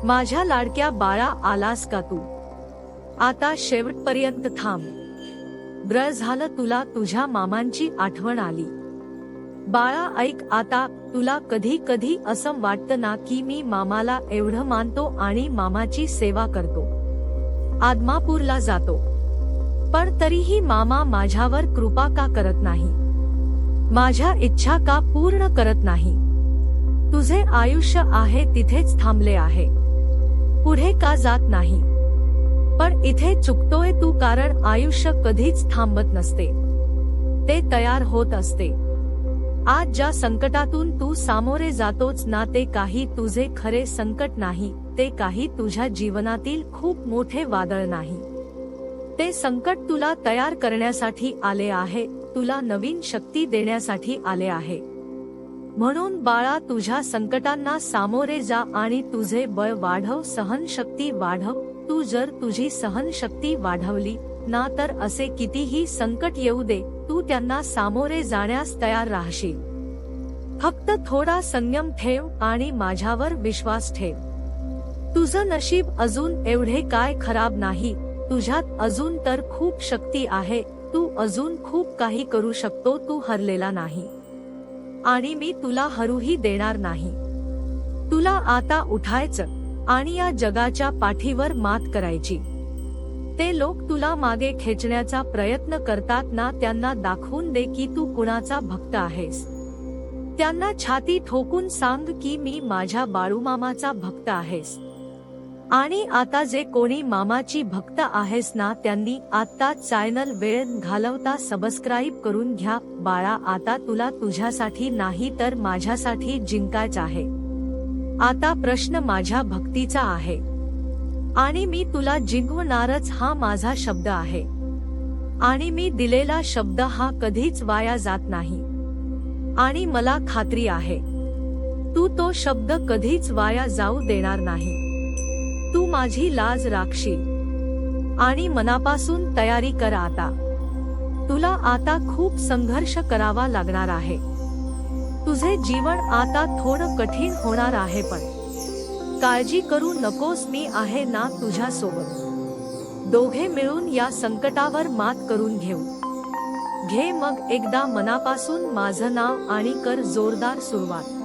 माझ्या लाडक्या बाळा, आलास का तू? आता शेवटपर्यंत थांब. ब्र झालं तुला तुझ्या मामांची आठवण आली. बाळा ऐक आता, तुला कधी कधी असं वाटतं ना की मी मामाला एवढं मानतो आणि मामाची सेवा करतो, आदमापूरला जातो, पण तरीही मामा माझ्यावर कृपा का करत नाही? माझ्या इच्छा का पूर्ण करत नाही? तुझे आयुष्य आहे तिथेच थांबले आहे, पुढे का जात नाही? पण इथे चुकतोय तू, कारण आयुष्य कधीच थांबत नसते, ते तयार होत असते. आज ज्या संकटातून तू सामोरे जातोच ना, ते काही तुझे खरे संकट नाही, ते काही तुझ्या जीवनातील खूप मोठे वादळ नाही. ते संकट तुला तयार करण्यासाठी आले आहे, तुला नवीन शक्ती देण्यासाठी आले आहे. म्हणून बाळा, तुझ्या संकटांना सामोरे जा आणि तुझे बळ वाढव, सहनशक्ती वाढव. तू जर तुझी सहनशक्ती वाढवली ना, तर असे कितीही संकट येऊ दे, तू त्यांना सामोरे जाण्यास तयार राहशील. फक्त थोडा संयम ठेव आणि माझ्यावर विश्वास ठेव. तुझं नशीब अजून एवढे काय खराब नाही, तुझ्यात अजून तर खूप शक्ती आहे, तू अजून खूप काही करू शकतो, तू हरलेला नाही आणि मी तुला हरूही देणार नाही. तुला आता उठायचं आणि या जगाच्या पाठीवर मात करायची. ते लोक तुला मागे खेचण्याचा प्रयत्न करतात ना, त्यांना दाखवून दे की तू कुणाचा भक्त आहेस. त्यांना छाती ठोकून सांग की मी माझ्या बाळूमामाचा भक्त आहेस. आणि आता जे कोणी मामाची भक्त आहेस ना, त्यांनी आता चॅनल वेळ घालवता सबस्क्राईब करून घ्या. बाळा, आता तुला तुझ्यासाठी नाही तर माझ्यासाठी जिंकायचं आहे. आता प्रश्न माझ्या भक्तीचा आहे आणि मी तुला जिंकवणारच, हा माझा शब्द आहे. आणि मी दिलेला शब्द हा कधीच वाया जात नाही. आणि मला खात्री आहे तू तो शब्द कधीच वाया जाऊ देणार नाही. तू माझी लाज राखशील आणि मनापासून तयारी कर. आता तुला आता खूप संघर्ष करावा लागणार आहे. तुझे जीवन आता थोडं कठीण होणार आहे, पण काळजी करू नकोस, मी आहे ना तुझ्या सोबत. दोघे मिळून या संकटावर मात करून घेऊ. घे मग एकदा मनापासून माझं नाव आणि कर जोरदार सुरुवात.